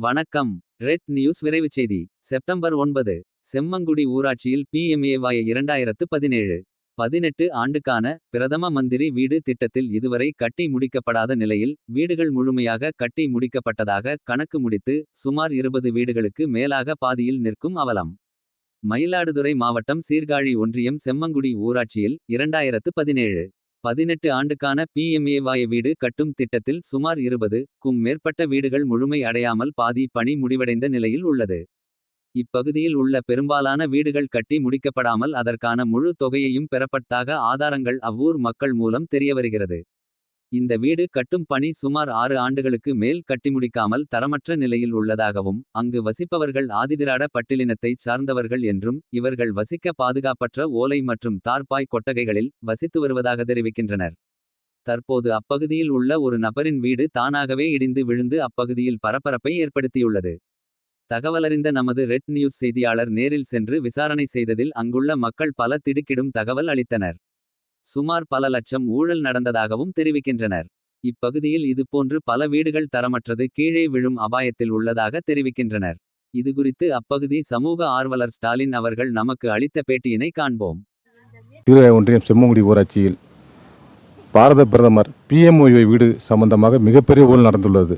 வணக்கம். Red news விரைவுச் செய்தி. செப்டம்பர் 9. செம்மங்குடி ஊராட்சியில் PMAY 2017. 18 ஆண்டுக்கான பிரதம மந்திரி வீடு திட்டத்தில் இதுவரை கட்டி முடிக்கப்படாத நிலையில். வீடுகள் முழுமையாக கட்டி முடிக்கப்பட்டதாக கணக்கு முடித்து. சுமார் 20 வீடுகளுக்கு மேலாக பாதியில் நிற்கும் அவலம். மயிலாடுதுறை மாவட்டம் சீர்காழி ஒன்றியம் செம்மங்குடி ஊராட்சியில் 2017. 18 ஆண்டுக்கான PMAY வீடு கட்டும் திட்டத்தில் சுமார் 20க்கும் மேற்பட்ட வீடுகள் முழுமை அடையாமல் பாதி பணி முடிவடைந்த நிலையில் உள்ளது. இப்பகுதியில் உள்ள பெரும்பாலான வீடுகள் கட்டி முடிக்கப்படாமல் அதற்கான முழு தொகையையும் பெறப்பட்டதாக ஆதாரங்கள் அவ்வூர் மக்கள் மூலம் தெரியவருகிறது. இந்த வீடு கட்டும் பணி சுமார் 6 ஆண்டுகளுக்கு மேல் கட்டிமுடிக்காமல் தரமற்ற நிலையில் உள்ளதாகவும். அங்கு வசிப்பவர்கள் ஆதிதிராட பட்டியலினத்தைச் சார்ந்தவர்கள் என்றும். இவர்கள் வசிக்க பாதுகாப்பற்ற ஓலை மற்றும் தார்பாய் கொட்டகைகளில் வசித்து வருவதாக தெரிவிக்கின்றனர். தற்போது அப்பகுதியில் உள்ள ஒரு நபரின் வீடு தானாகவே இடிந்து விழுந்து அப்பகுதியில் பரபரப்பை ஏற்படுத்தியுள்ளது. தகவலறிந்த நமது ரெட் நியூஸ் செய்தியாளர் நேரில் சென்று விசாரணை செய்ததில் அங்குள்ள மக்கள் பல திடுக்கிடும் தகவல் அளித்தனர். சுமார் பல லட்சம் ஊழல் நடந்ததாகவும் தெரிவிக்கின்றனர். இப்பகுதியில் இதுபோன்று பல வீடுகள் தரமற்றது கீழே விழும் அபாயத்தில் உள்ளதாக தெரிவிக்கின்றனர். இதுகுறித்து அப்பகுதி சமூக ஆர்வலர் ஸ்டாலின் அவர்கள் நமக்கு அளித்த பேட்டியினை காண்போம். சீர்காழி ஒன்றியம் செம்மங்குடி ஊராட்சியில் பாரத பிரதமர் PMAY வீடு சம்பந்தமாக மிகப்பெரிய ஊழல் நடந்துள்ளது.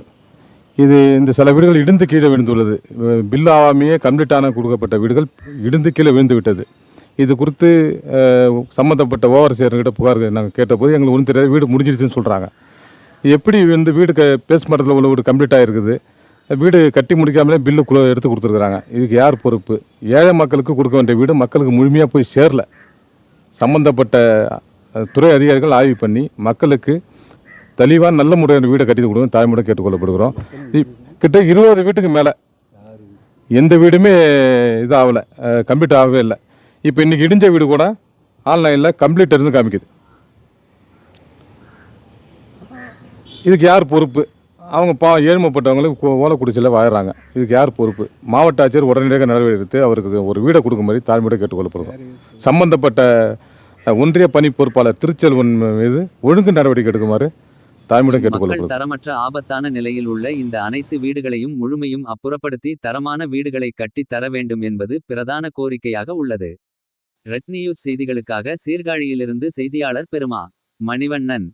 இந்த சில வீடுகள் இடிந்து கீழே விழுந்துள்ளது. பில் ஆகாமையே கம்ப்ளீட்டான கொடுக்கப்பட்ட வீடுகள் இடிந்து கீழே விழுந்து விட்டது. இது குறித்து சம்மந்தப்பட்ட ஓவர்சியர்கிட்ட புகார் நாங்கள் கேட்டபோது எங்களுக்கு ஒன்றும் தெரியாது, வீடு முடிஞ்சிடுச்சுன்னு சொல்கிறாங்க. எப்படி வீடு பேஸ்மட்டத்தில் உள்ள வீடு கம்ப்ளீட்டாக இருக்குது, வீடு கட்டி முடிக்காமலே பில்லு எடுத்து கொடுத்துருக்குறாங்க. இதுக்கு யார் பொறுப்பு? ஏழை மக்களுக்கு கொடுக்க வேண்டிய வீடு மக்களுக்கு முழுமையாக போய் சேரல. சம்மந்தப்பட்ட துறை அதிகாரிகள் ஆய்வு பண்ணி மக்களுக்கு தெளிவாக நல்ல முறையான வீடை கட்டி கொடுக்கணும் தாய்மொழி கேட்டுக்கொள்ளப்படுகிறோம். கிட்ட 20 வீட்டுக்கு மேலே எந்த வீடுமே இதாகலை, கம்ப்ளீட் ஆகவே இல்லை. இப்போ இன்றைக்கி இடிஞ்ச வீடு கூட ஆன்லைனில் கம்ப்ளீட் இருந்து காமிக்குது. இதுக்கு யார் பொறுப்பு? அவங்க ஏழ்மைப்பட்டவங்களுக்கு ஓலக்குடிச்சில் வாழறாங்க. இதுக்கு யார் பொறுப்பு? மாவட்ட ஆட்சியர் உடனடியாக நடவடிக்கை எடுத்து அவருக்கு ஒரு வீடை கொடுக்கும்படி தாழ்மையோடு கேட்டுக்கொள்ளப்படுகிறோம். சம்பந்தப்பட்ட ஒன்றிய பணி பொறுப்பாளர் திருச்செல்வன் மீது ஒழுங்கு நடவடிக்கை எடுக்குமாறு தாழ்மையோடு கேட்டுக்கொள்ளப்படுகிறோம். தரமற்ற ஆபத்தான நிலையில் உள்ள இந்த அனைத்து வீடுகளையும் முழுமையும் அப்புறப்படுத்தி தரமான வீடுகளை கட்டி தர வேண்டும் என்பது பிரதான கோரிக்கையாக உள்ளது. ரெட் நியூஸ் செய்திகளுக்காக சீர்காழியிலிருந்து செய்தியாளர் பெருமா மணிவண்ணன்.